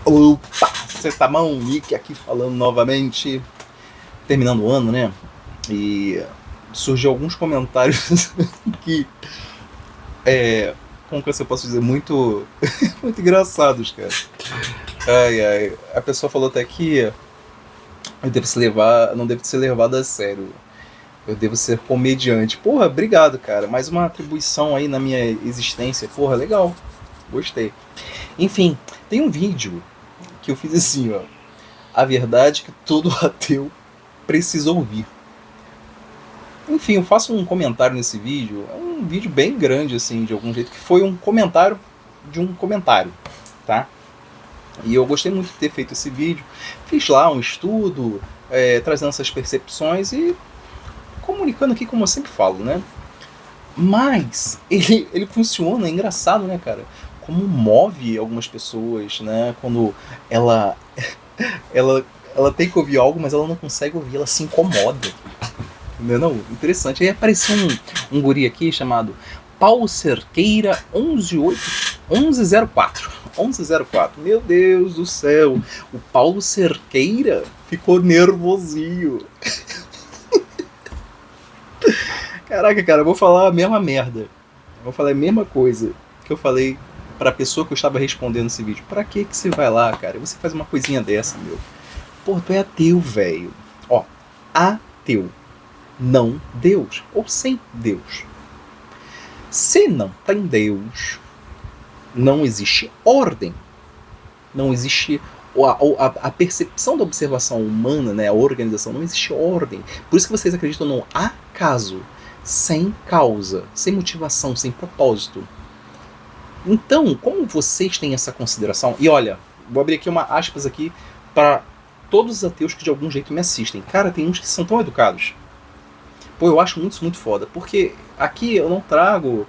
Opa, você tá bom? Nick aqui falando novamente, terminando o ano, né? E surgiu alguns comentários que, como que eu posso dizer, muito, muito engraçados, cara. Ai, ai, a pessoa falou até que eu devo se levar, não devo ser levado a sério. Eu devo ser comediante. Porra, obrigado, cara. Mais uma atribuição aí na minha existência. Porra, legal. Gostei. Enfim, tem um vídeo que eu fiz assim, ó. A verdade que todo ateu precisa ouvir. Enfim, eu faço um comentário nesse vídeo. É um vídeo bem grande, assim, de algum jeito, que foi um comentário de um comentário, tá? E eu gostei muito de ter feito esse vídeo. Fiz lá um estudo, trazendo essas percepções e comunicando aqui como eu sempre falo, né? Mas ele funciona, é engraçado, né, cara? Como move algumas pessoas, né? Quando ela, ela, ela tem que ouvir algo, mas ela não consegue ouvir, ela se incomoda. Não, não, interessante. Aí apareceu um guri aqui chamado Paulo Cerqueira 1104. 1104. Meu Deus do céu. O Paulo Cerqueira ficou nervosinho. Caraca, cara, eu vou falar a mesma merda. Eu vou falar a mesma coisa que eu falei pra pessoa que eu estava respondendo esse vídeo. Pra que você vai lá, cara? Você faz uma coisinha dessa, meu. Pô, tu é ateu, velho. Ó, ateu. Não Deus, ou sem Deus. Se não tem Deus, não existe ordem, não existe a percepção da observação humana, né, a organização, não existe ordem. Por isso que vocês acreditam no acaso, sem causa, sem motivação, sem propósito. Então, como vocês têm essa consideração, e olha, vou abrir aqui uma aspas aqui para todos os ateus que de algum jeito me assistem. Cara, tem uns que são tão educados. Pô, eu acho isso muito foda, porque aqui eu não trago,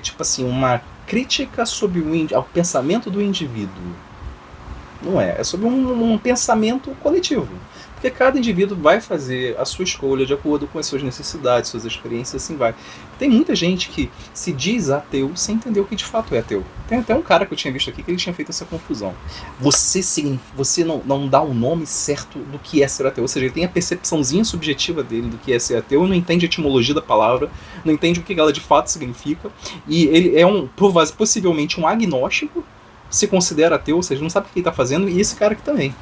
tipo assim, uma crítica sobre o pensamento do indivíduo. Não é, é sobre um pensamento coletivo. Porque cada indivíduo vai fazer a sua escolha de acordo com as suas necessidades, suas experiências, assim vai. Tem muita gente que se diz ateu sem entender o que de fato é ateu. Tem até um cara que eu tinha visto aqui que ele tinha feito essa confusão. Você não dá o nome certo do que é ser ateu. Ou seja, ele tem a percepçãozinha subjetiva dele do que é ser ateu, não entende a etimologia da palavra, não entende o que ela de fato significa. E ele é possivelmente um agnóstico, se considera ateu, ou seja, não sabe o que ele está fazendo, e esse cara aqui também.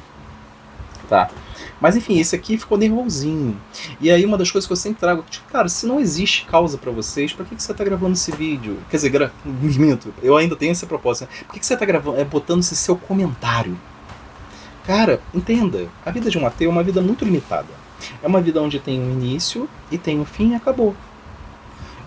Tá? Mas enfim, esse aqui ficou nervosinho. E aí uma das coisas que eu sempre trago, tipo, cara, se não existe causa pra vocês, pra que você tá gravando esse vídeo? Quer dizer, minto, eu ainda tenho essa proposta, né? Por que você tá gravando, botando esse seu comentário? Cara, entenda, a vida de um ateu é uma vida muito limitada. É uma vida onde tem um início e tem um fim e acabou.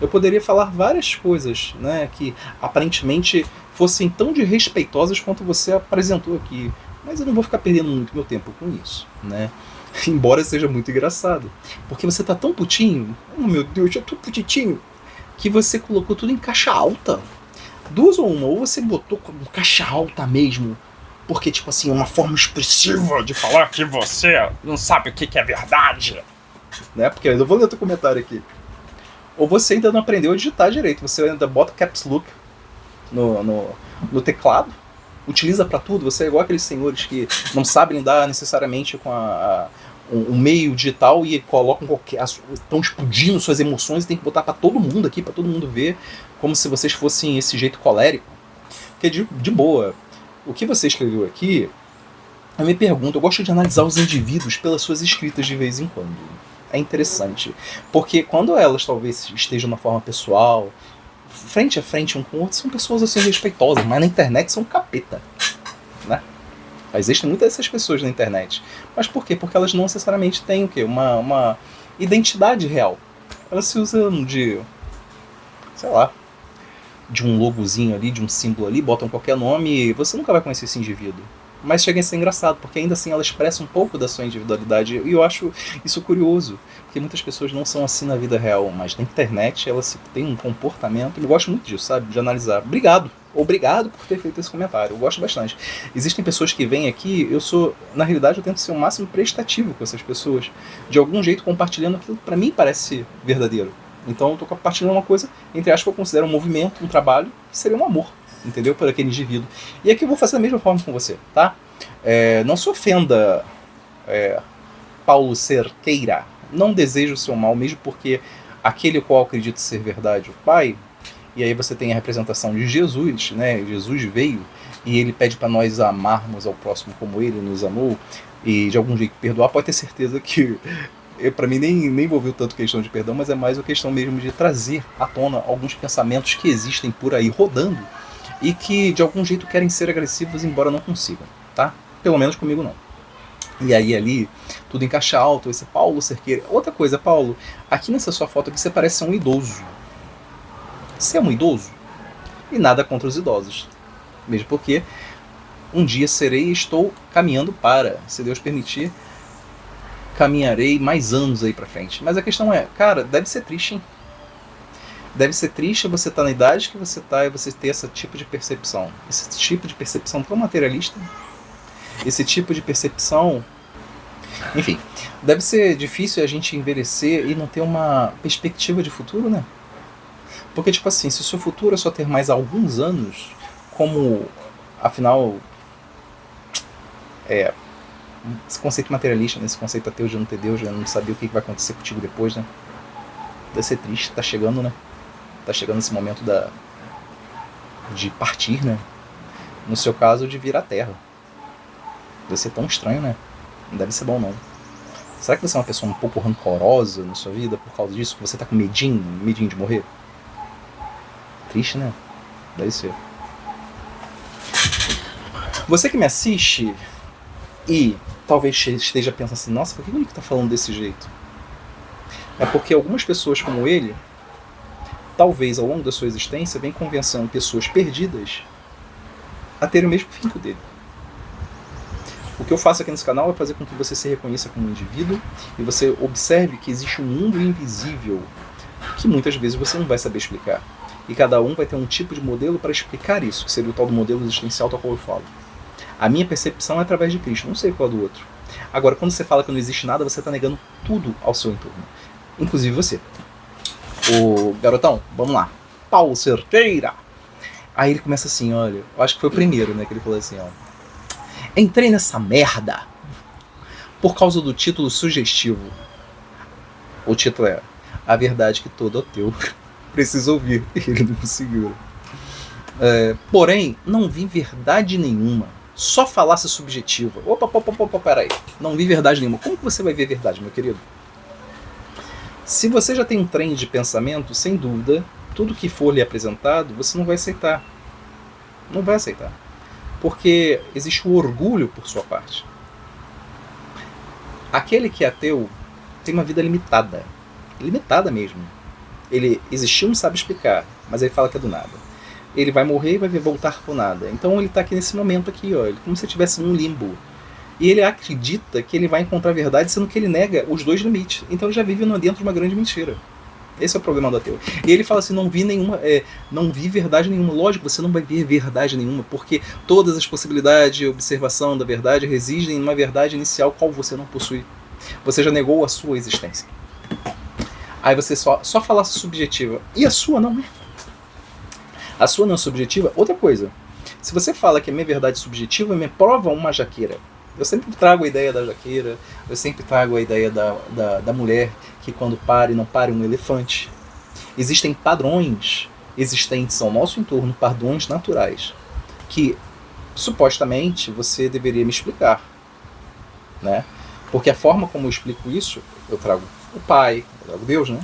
Eu poderia falar várias coisas, né, que aparentemente fossem tão desrespeitosas quanto você apresentou aqui. Mas eu não vou ficar perdendo muito meu tempo com isso, né? Embora seja muito engraçado. Porque você tá tão putinho, oh meu Deus, eu tô putitinho, que você colocou tudo em caixa alta. Duas ou uma, ou você botou com caixa alta mesmo, porque, tipo assim, é uma forma expressiva de falar que você não sabe o que é verdade. Né? Porque eu vou ler teu comentário aqui. Ou você ainda não aprendeu a digitar direito, você ainda bota caps lock no teclado, utiliza pra tudo, você é igual aqueles senhores que não sabem lidar necessariamente com o meio digital e colocam estão explodindo suas emoções e tem que botar pra todo mundo aqui, pra todo mundo ver, como se vocês fossem esse jeito colérico. Porque de boa, o que você escreveu aqui, eu me pergunto, eu gosto de analisar os indivíduos pelas suas escritas de vez em quando. É interessante, porque quando elas talvez estejam na forma pessoal, frente a frente um com o outro, são pessoas assim respeitosas, mas na internet são capeta, né? Existem muitas dessas pessoas na internet. Mas por quê? Porque elas não necessariamente têm o quê? Uma identidade real. Elas se usam de, sei lá, de um logozinho ali, de um símbolo ali, botam qualquer nome e você nunca vai conhecer esse indivíduo. Mas chega a ser engraçado, porque ainda assim ela expressa um pouco da sua individualidade, e eu acho isso curioso, porque muitas pessoas não são assim na vida real, mas na internet elas têm um comportamento, eu gosto muito disso, sabe, de analisar. Obrigado por ter feito esse comentário, eu gosto bastante. Existem pessoas que vêm aqui, na realidade eu tento ser o máximo prestativo com essas pessoas, de algum jeito compartilhando aquilo que pra mim parece verdadeiro. Então eu tô compartilhando uma coisa, entre aspas, que eu considero um movimento, um trabalho, que seria um amor, entendeu? Por aquele indivíduo. E aqui eu vou fazer da mesma forma com você, tá? Não se ofenda, Paulo Cerqueira. Não desejo o seu mal, mesmo porque aquele qual acredito ser verdade, o Pai, e aí você tem a representação de Jesus, né? Jesus veio e ele pede para nós amarmos ao próximo como ele nos amou, e de algum jeito perdoar. Pode ter certeza que para mim nem envolveu tanto questão de perdão, mas é mais uma questão mesmo de trazer à tona alguns pensamentos que existem por aí rodando e que de algum jeito querem ser agressivos, embora não consigam, tá? Pelo menos comigo não. E aí ali, tudo em caixa alta, esse Paulo Cerqueira. Outra coisa, Paulo, aqui nessa sua foto aqui você parece um idoso. Você é um idoso? E nada contra os idosos. Mesmo porque um dia serei e estou caminhando para, se Deus permitir, caminharei mais anos aí pra frente. Mas a questão é, cara, deve ser triste, hein? Deve ser triste você estar na idade que você está e você ter esse tipo de percepção. Esse tipo de percepção tão materialista. Esse tipo de percepção... Enfim, deve ser difícil a gente envelhecer e não ter uma perspectiva de futuro, né? Porque, tipo assim, se o seu futuro é só ter mais alguns anos, como, afinal, esse conceito materialista, né? Esse conceito ateu de não ter Deus, de não saber o que vai acontecer contigo depois, né? Deve ser triste, tá chegando, né? Tá chegando esse momento de partir, né? No seu caso, de vir à Terra. Deve ser tão estranho, né? Não deve ser bom, não. Será que você é uma pessoa um pouco rancorosa na sua vida por causa disso? Que você tá com medinho de morrer? Triste, né? Deve ser. Você que me assiste e talvez esteja pensando assim, nossa, por que o Nick tá falando desse jeito? É porque algumas pessoas como ele, talvez ao longo da sua existência, vem convencendo pessoas perdidas a ter o mesmo fim que o dele. O que eu faço aqui nesse canal é fazer com que você se reconheça como um indivíduo e você observe que existe um mundo invisível que muitas vezes você não vai saber explicar. E cada um vai ter um tipo de modelo para explicar isso, que seria o tal do modelo existencial tal qual eu falo. A minha percepção é através de Cristo, não sei qual é do outro. Agora, quando você fala que não existe nada, você está negando tudo ao seu entorno. Inclusive você. Ô, garotão, vamos lá. Paulo Cerqueira. Aí ele começa assim, olha, eu acho que foi o primeiro, né, que ele falou assim, ó. Entrei nessa merda por causa do título sugestivo. O título é A Verdade que Todo Ateu Precisa Ouvir. Ele não conseguiu. Porém, não vi verdade nenhuma. Só falácia subjetiva. Opa, peraí. Não vi verdade nenhuma. Como que você vai ver verdade, meu querido? Se você já tem um trem de pensamento, sem dúvida, tudo que for lhe apresentado, você não vai aceitar. Não vai aceitar. Porque existe o orgulho por sua parte. Aquele que é ateu tem uma vida limitada. Limitada mesmo. Ele existiu, não sabe explicar, mas ele fala que é do nada. Ele vai morrer e vai voltar pro nada. Então ele está aqui nesse momento aqui, ó, como se estivesse num limbo. E ele acredita que ele vai encontrar a verdade, sendo que ele nega os dois limites. Então ele já vive dentro de uma grande mentira. Esse é o problema do ateu. E ele fala assim, não vi verdade nenhuma. Lógico, você não vai ver verdade nenhuma, porque todas as possibilidades de observação da verdade residem numa verdade inicial qual você não possui. Você já negou a sua existência. Aí você só fala subjetiva. E a sua não é. A sua não é subjetiva. Outra coisa, se você fala que a minha verdade é subjetiva, me prova uma jaqueira. Eu sempre trago a ideia da jaqueira, eu sempre trago a ideia da mulher que quando para e não para um elefante. Existem padrões existentes ao nosso entorno, padrões naturais, que supostamente você deveria me explicar, né? Porque a forma como eu explico isso, eu trago o Pai, eu trago Deus, né?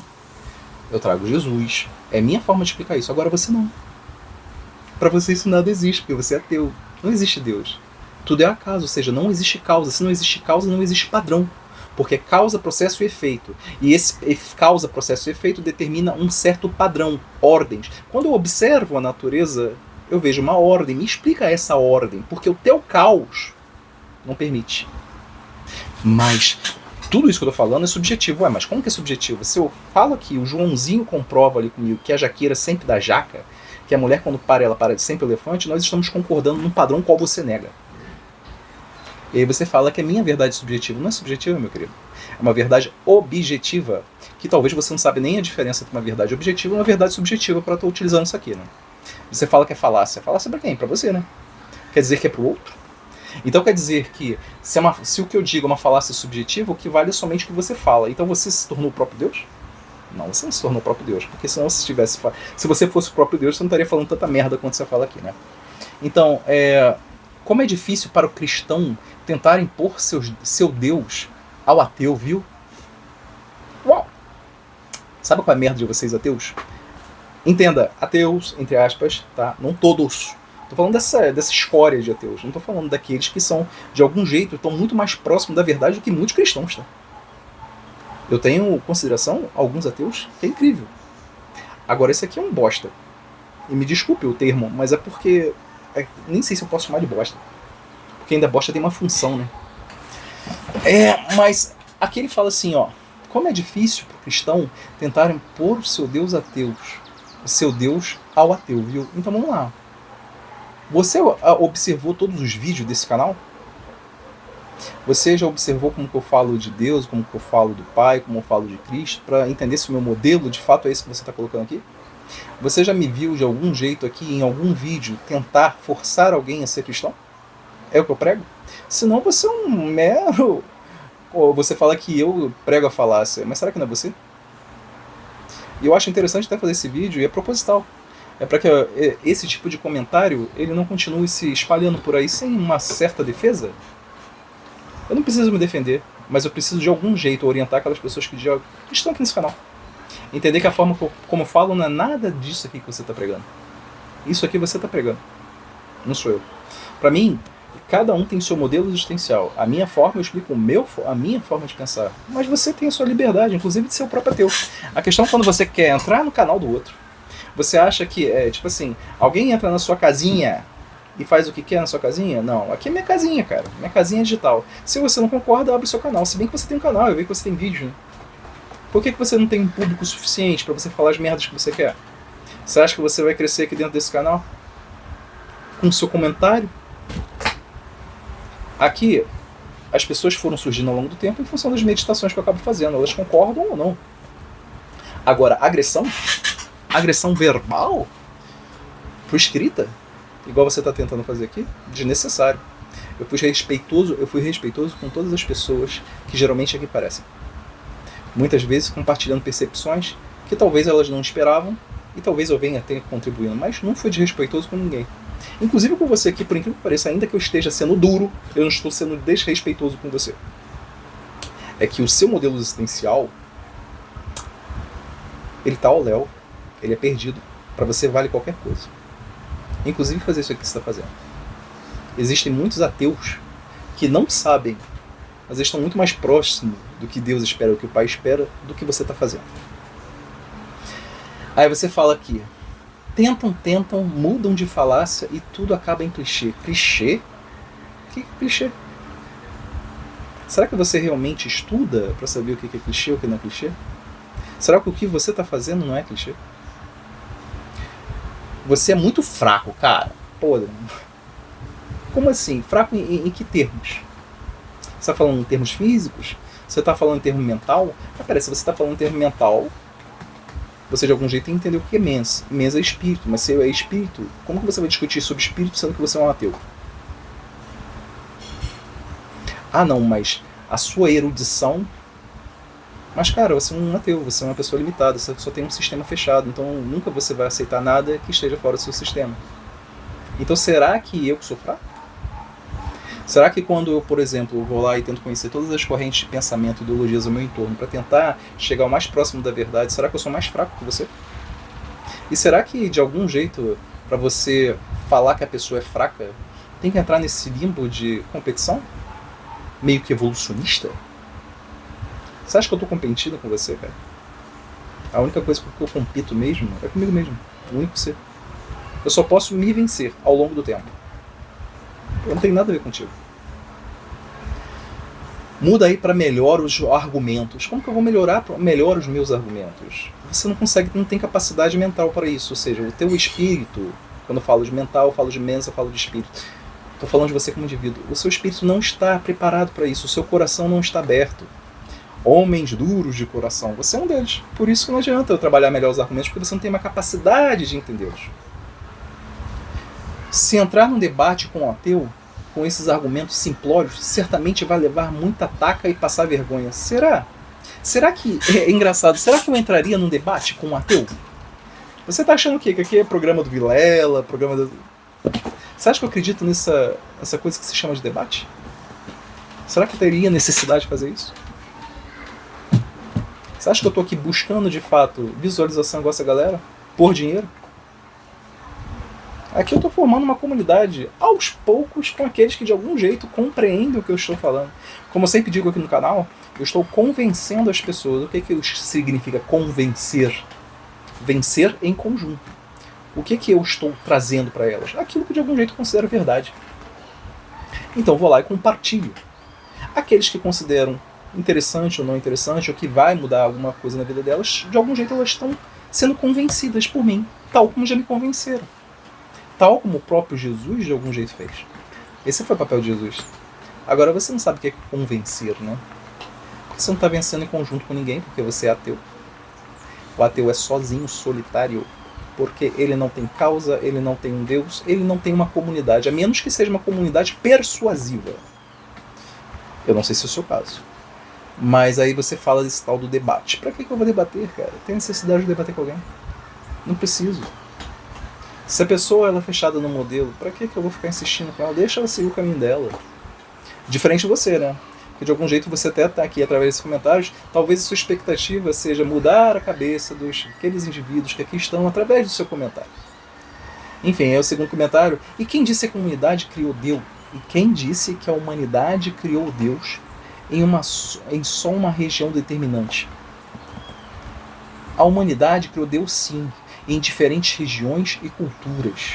Eu trago Jesus. É minha forma de explicar isso. Agora você não. Para você isso nada existe, porque você é ateu. Não existe Deus. Tudo é acaso, ou seja, não existe causa. Se não existe causa, não existe padrão. Porque causa, processo e efeito. E esse causa, processo e efeito determina um certo padrão, ordens. Quando eu observo a natureza, eu vejo uma ordem. Me explica essa ordem, porque o teu caos não permite. Mas tudo isso que eu estou falando é subjetivo. Ué, mas como que é subjetivo? Se eu falo que o Joãozinho comprova ali comigo que a jaqueira sempre dá jaca, que a mulher quando para, ela para de sempre elefante, nós estamos concordando num padrão qual você nega. E aí você fala que a minha verdade subjetiva não é subjetiva, meu querido. É uma verdade objetiva, que talvez você não sabe nem a diferença entre uma verdade objetiva e uma verdade subjetiva para estar utilizando isso aqui, né? Você fala que é falácia. Falácia para quem? Para você, né? Quer dizer que é para o outro? Então quer dizer que se o que eu digo é uma falácia subjetiva, o que vale é somente o que você fala. Então você se tornou o próprio Deus? Não, você não se tornou o próprio Deus, porque senão se você fosse o próprio Deus, você não estaria falando tanta merda quanto você fala aqui, né? Então, como é difícil para o cristão tentar impor seu Deus ao ateu, viu? Uau! Sabe qual é a merda de vocês, ateus? Entenda, ateus, entre aspas, tá? Não todos. Tô falando dessa escória de ateus. Não tô falando daqueles que são, de algum jeito, estão muito mais próximos da verdade do que muitos cristãos, tá? Eu tenho consideração a alguns ateus que é incrível. Agora, esse aqui é um bosta. E me desculpe o termo, mas é porque... nem sei se eu posso chamar de bosta. Porque ainda bosta tem uma função, né? Mas aqui ele fala assim, ó. Como é difícil pro cristão tentar impor o seu Deus ateus. O seu Deus ao ateu, viu? Então vamos lá. Você observou todos os vídeos desse canal? Você já observou como que eu falo de Deus, como que eu falo do Pai, como eu falo de Cristo, para entender se o meu modelo de fato é esse que você está colocando aqui? Você já me viu de algum jeito aqui, em algum vídeo, tentar forçar alguém a ser cristão? É o que eu prego? Senão você é um mero... Você fala que eu prego a falácia, mas será que não é você? E eu acho interessante até fazer esse vídeo, e é proposital. É para que esse tipo de comentário ele não continue se espalhando por aí sem uma certa defesa. Eu não preciso me defender, mas eu preciso de algum jeito orientar aquelas pessoas que estão aqui nesse canal. Entender que a forma como eu falo não é nada disso aqui que você está pregando. Isso aqui você está pregando. Não sou eu. Para mim, cada um tem seu modelo existencial. A minha forma, eu explico a minha forma de pensar. Mas você tem a sua liberdade, inclusive de ser o próprio ateu. A questão é quando você quer entrar no canal do outro. Você acha que, tipo assim, alguém entra na sua casinha e faz o que quer na sua casinha? Não, aqui é minha casinha, cara. Minha casinha é digital. Se você não concorda, abre o seu canal. Se bem que você tem um canal, eu vejo que você tem vídeo, né? Por que você não tem um público suficiente para você falar as merdas que você quer? Você acha que você vai crescer aqui dentro desse canal? Com o seu comentário? Aqui, as pessoas foram surgindo ao longo do tempo em função das meditações que eu acabo fazendo. Elas concordam ou não. Agora, agressão verbal por escrita, igual você está tentando fazer aqui, desnecessário. Eu fui respeitoso com todas as pessoas que geralmente aqui aparecem. Muitas vezes compartilhando percepções que talvez elas não esperavam e talvez eu venha até contribuindo, mas não fui desrespeitoso com ninguém. Inclusive com você aqui, por incrível que pareça, ainda que eu esteja sendo duro, eu não estou sendo desrespeitoso com você. É que o seu modelo existencial, ele tá ao léu, ele é perdido. Para você vale qualquer coisa. Inclusive fazer isso aqui que você está fazendo. Existem muitos ateus que não sabem, mas eles estão muito mais próximos do que Deus espera, do que o Pai espera, do que você está fazendo. Aí você fala aqui, tentam, mudam de falácia e tudo acaba em clichê. Clichê? Que clichê? Será que você realmente estuda para saber o que é clichê e o que não é clichê? Será que o que você está fazendo não é clichê? Você é muito fraco, cara. Pô, como assim? Fraco em que termos? Você está falando em termos físicos? Você está falando em termo mental? Ah, peraí, se você está falando em termo mental, você de algum jeito tem que entender o que é mens. Mens é espírito, mas se é espírito, como que você vai discutir sobre espírito sendo que você é um ateu? Ah não, mas a sua erudição... Mas cara, você é um ateu, você é uma pessoa limitada, você só tem um sistema fechado, então nunca você vai aceitar nada que esteja fora do seu sistema. Então será que eu que sou fraco? Será que quando eu, por exemplo, vou lá e tento conhecer todas as correntes de pensamento e ideologias ao meu entorno para tentar chegar o mais próximo da verdade, será que eu sou mais fraco que você? E será que de algum jeito, para você falar que a pessoa é fraca, tem que entrar nesse limbo de competição? Meio que evolucionista? Você acha que eu tô competindo com você, cara? A única coisa que eu compito mesmo é comigo mesmo. O único ser. Eu só posso me vencer ao longo do tempo. Eu não tenho nada a ver contigo. Muda aí para melhor os argumentos. Como que eu vou melhorar melhor os meus argumentos? Você não consegue, não tem capacidade mental para isso. Ou seja, o teu espírito, quando eu falo de mental, eu falo de mente, eu falo de espírito. Estou falando de você como indivíduo. O seu espírito não está preparado para isso. O seu coração não está aberto. Homens duros de coração, você é um deles. Por isso que não adianta eu trabalhar melhor os argumentos, porque você não tem uma capacidade de entendê-los. Se entrar num debate com um ateu, com esses argumentos simplórios, certamente vai levar muita taca e passar vergonha. Será? Será que, é engraçado, será que eu entraria num debate com um ateu? Você tá achando o quê? Que aqui é programa do Vilela, programa do... Você acha que eu acredito nessa coisa que se chama de debate? Será que eu teria necessidade de fazer isso? Você acha que eu tô aqui buscando, de fato, visualização igual essa galera? Por dinheiro? Aqui eu tô formando uma comunidade, aos poucos, com aqueles que de algum jeito compreendem o que eu estou falando. Como eu sempre digo aqui no canal, eu estou convencendo as pessoas. O que significa convencer? Vencer em conjunto. O que eu estou trazendo para elas? Aquilo que de algum jeito eu considero verdade. Então vou lá e compartilho. Aqueles que consideram interessante ou não interessante, ou que vai mudar alguma coisa na vida delas, de algum jeito elas estão sendo convencidas por mim, tal como já me convenceram. Tal como o próprio Jesus de algum jeito fez. Esse foi o papel de Jesus. Agora você não sabe o que é convencer, né? Você não está vencendo em conjunto com ninguém, porque você é ateu. O ateu é sozinho, solitário, porque ele não tem causa, ele não tem um Deus, ele não tem uma comunidade, a menos que seja uma comunidade persuasiva. Eu não sei se é o seu caso. Mas aí você fala desse tal do debate. Pra que eu vou debater, cara? Tem necessidade de debater com alguém? Não preciso. Se a pessoa ela é fechada no modelo, pra que eu vou ficar insistindo com ela? Deixa ela seguir o caminho dela. Diferente de você, né? Porque de algum jeito você até está aqui através desses comentários, talvez a sua expectativa seja mudar a cabeça daqueles indivíduos que aqui estão através do seu comentário. Enfim, é o segundo comentário. E quem disse que a comunidade criou Deus? E quem disse que a humanidade criou Deus em só uma região determinante? A humanidade criou Deus sim, em diferentes regiões e culturas.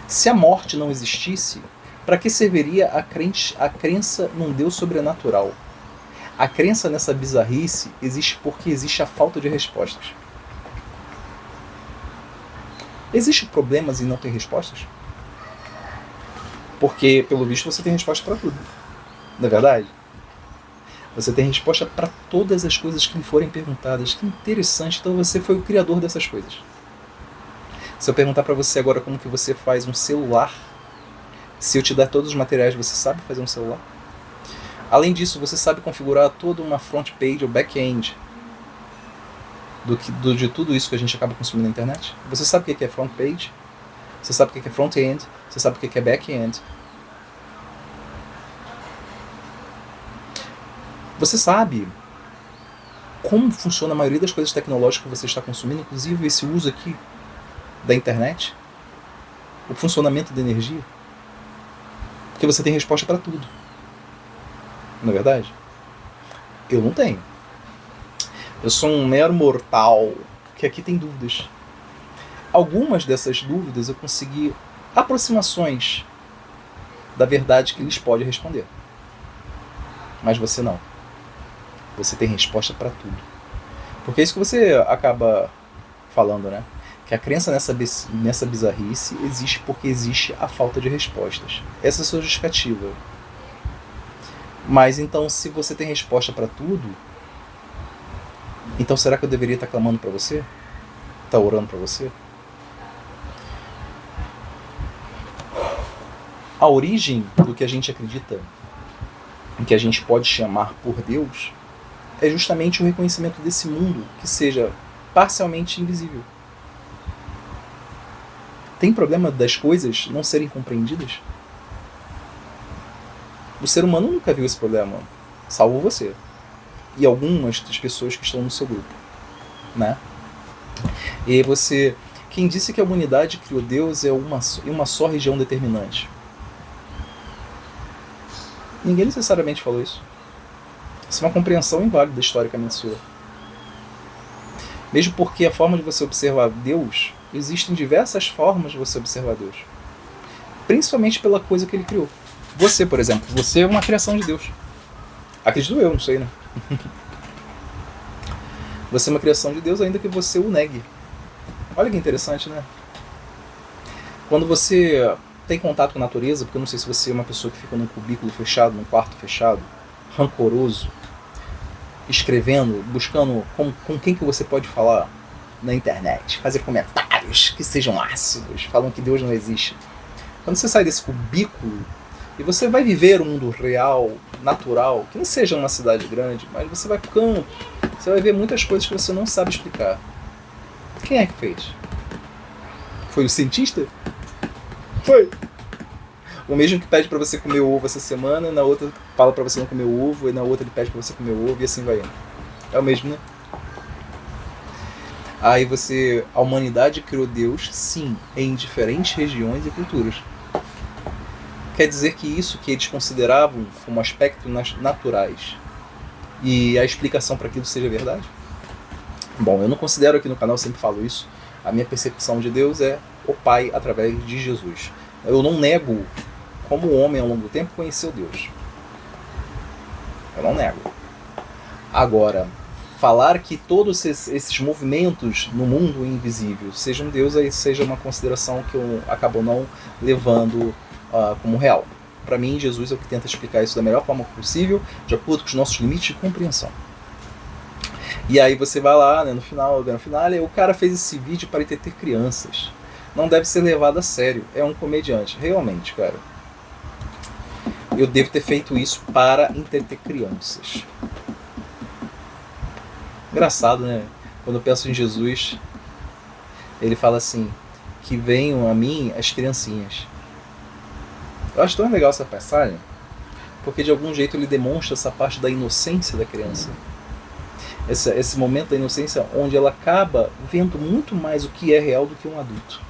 Se a morte não existisse, para que serviria a crença num Deus sobrenatural? A crença nessa bizarrice existe porque existe a falta de respostas. Existem problemas em não ter respostas? Porque, pelo visto, você tem resposta para tudo. Não é verdade? Você tem resposta para todas as coisas que lhe forem perguntadas. Que interessante. Então você foi o criador dessas coisas. Se eu perguntar para você agora como que você faz um celular, se eu te dar todos os materiais, você sabe fazer um celular? Além disso, você sabe configurar toda uma front page ou back-end de tudo isso que a gente acaba consumindo na internet? Você sabe o que é front page? Você sabe o que é front-end? Você sabe o que é back-end? Você sabe como funciona a maioria das coisas tecnológicas que você está consumindo, inclusive esse uso aqui da internet? O funcionamento da energia? Porque você tem resposta para tudo. Não é verdade? Eu não tenho. Eu sou um mero mortal que aqui tem dúvidas. Algumas dessas dúvidas eu consegui aproximações da verdade que lhes pode responder. Mas você não. Você tem resposta para tudo. Porque é isso que você acaba falando, né? Que a crença nessa bizarrice existe porque existe a falta de respostas. Essa é a sua justificativa. Mas então, se você tem resposta para tudo, então será que eu deveria estar clamando para você? Estar orando para você? A origem do que a gente acredita, em que a gente pode chamar por Deus, é justamente o reconhecimento desse mundo que seja parcialmente invisível. Tem problema das coisas não serem compreendidas? O ser humano nunca viu esse problema, salvo você. E algumas das pessoas que estão no seu grupo, né? E você... Quem disse que a humanidade criou Deus é uma só região determinante? Ninguém necessariamente falou isso. Isso é uma compreensão inválida historicamente sua. Mesmo porque a forma de você observar Deus, existem diversas formas de você observar Deus. Principalmente pela coisa que ele criou. Você, por exemplo, você é uma criação de Deus. Acredito eu, não sei, né? Você é uma criação de Deus, ainda que você o negue. Olha que interessante, né? Quando você tem contato com a natureza, porque eu não sei se você é uma pessoa que fica num cubículo fechado, num quarto fechado, rancoroso, escrevendo, buscando com quem que você pode falar na internet, fazer comentários que sejam ácidos, falam que Deus não existe. Quando você sai desse cubículo, E você vai viver um mundo real, natural, que não seja uma cidade grande, mas você vai pro campo, você vai ver muitas coisas que você não sabe explicar. Quem é que fez? Foi o cientista? Foi. O mesmo que pede pra você comer ovo essa semana, na outra fala pra você não comer ovo, e na outra ele pede pra você comer ovo, e assim vai indo. É o mesmo, né? Aí a humanidade criou Deus, sim, em diferentes regiões e culturas. Quer dizer que isso que eles consideravam como aspectos naturais e a explicação para aquilo seja verdade? Bom, eu não considero, aqui no canal, eu sempre falo isso, a minha percepção de Deus é o Pai através de Jesus. Eu não nego como o homem ao longo do tempo conheceu Deus. Eu não nego. Agora, falar que todos esses movimentos no mundo invisível sejam Deus, aí seja uma consideração que eu acabo não levando como real. Para mim, Jesus é o que tenta explicar isso da melhor forma possível, de acordo com os nossos limites de compreensão. E aí você vai lá, né, no final, o cara fez esse vídeo para entreter crianças. Não deve ser levado a sério. É um comediante. Realmente, cara. Eu devo ter feito isso para entreter crianças. Engraçado, né? Quando eu penso em Jesus, ele fala assim, que venham a mim as criancinhas. Eu acho tão legal essa passagem, porque de algum jeito ele demonstra essa parte da inocência da criança. Esse momento da inocência onde ela acaba vendo muito mais o que é real do que um adulto.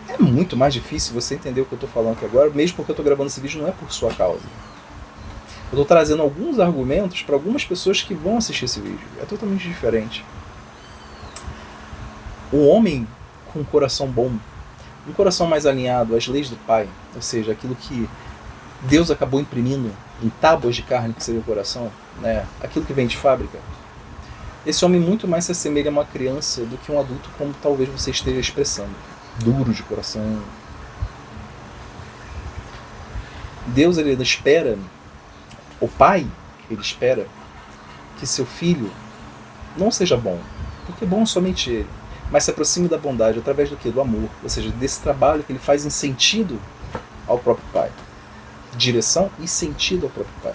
É muito mais difícil você entender o que eu estou falando aqui agora, mesmo porque eu estou gravando esse vídeo não é por sua causa. Eu estou trazendo alguns argumentos para algumas pessoas que vão assistir esse vídeo. É totalmente diferente. Um homem com um coração bom, um coração mais alinhado às leis do Pai, ou seja, aquilo que Deus acabou imprimindo em tábuas de carne, que seria o coração, né? Aquilo que vem de fábrica. Esse homem muito mais se assemelha a uma criança do que um adulto, como talvez você esteja expressando. Duro de coração. Deus, ele espera, o pai, ele espera que seu filho não seja bom, porque bom é somente ele, mas se aproxime da bondade através do quê? Do amor, ou seja, desse trabalho que ele faz em sentido ao próprio pai. Direção e sentido ao próprio pai.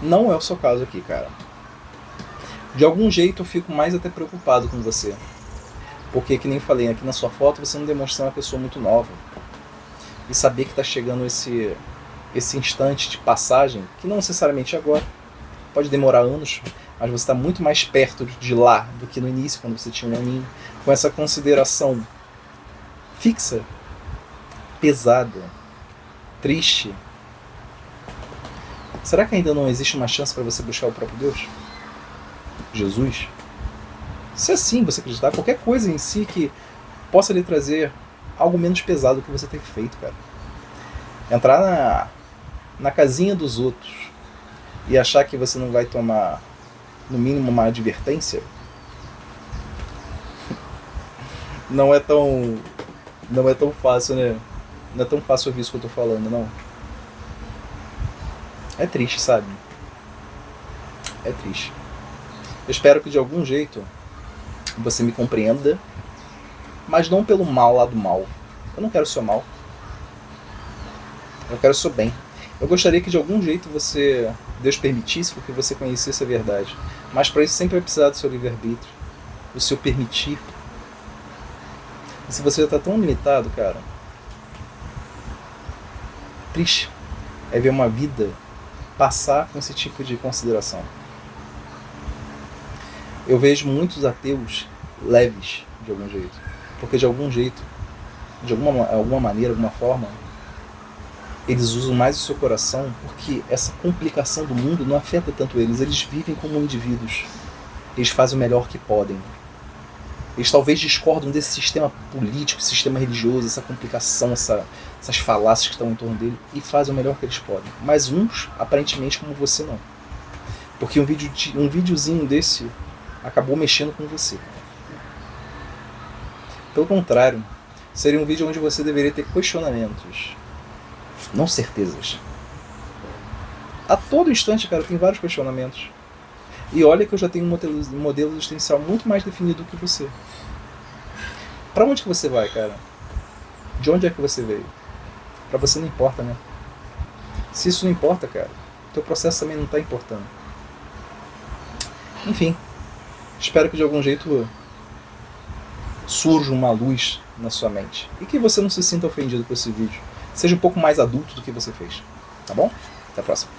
Não é o seu caso aqui, cara. De algum jeito eu fico mais até preocupado com você. Porque, que nem falei, aqui na sua foto você não demonstra uma pessoa muito nova. E saber que está chegando esse instante de passagem, que não necessariamente agora, pode demorar anos, mas você está muito mais perto de lá do que no início, quando você tinha um aninho, com essa consideração fixa, pesada, triste. Será que ainda não existe uma chance para você buscar o próprio Deus? Jesus? Se assim você acreditar, qualquer coisa em si que possa lhe trazer algo menos pesado do que você tem feito, cara. Entrar na casinha dos outros e achar que você não vai tomar, no mínimo, uma advertência, não é tão fácil, né? Não é tão fácil ouvir isso que eu tô falando, não. É triste, sabe? É triste. Eu espero que de algum jeito você me compreenda, mas não pelo mal lá do mal. Eu não quero o seu mal. Eu quero o seu bem. Eu gostaria que de algum jeito Deus permitisse que você conhecesse a verdade. Mas para isso sempre vai precisar do seu livre-arbítrio, do seu permitir. E se você já está tão limitado, cara, triste é ver uma vida passar com esse tipo de consideração. Eu vejo muitos ateus leves, de algum jeito. Porque de algum jeito, de alguma maneira, alguma forma, eles usam mais o seu coração, porque essa complicação do mundo não afeta tanto eles. Eles vivem como indivíduos. Eles fazem o melhor que podem. Eles talvez discordam desse sistema político, sistema religioso, essa complicação, essas falácias que estão em torno dele, e fazem o melhor que eles podem. Mas uns, aparentemente, como você, não. Porque um videozinho desse acabou mexendo com você. Pelo contrário, seria um vídeo onde você deveria ter questionamentos, não certezas. A todo instante, cara, tem vários questionamentos. E olha que eu já tenho um modelo existencial muito mais definido do que você. Pra onde que você vai, cara? De onde é que você veio? Pra você não importa, né? Se isso não importa, cara, teu processo também não tá importando. Enfim, espero que de algum jeito surja uma luz na sua mente. E que você não se sinta ofendido com esse vídeo. Seja um pouco mais adulto do que você fez. Tá bom? Até a próxima.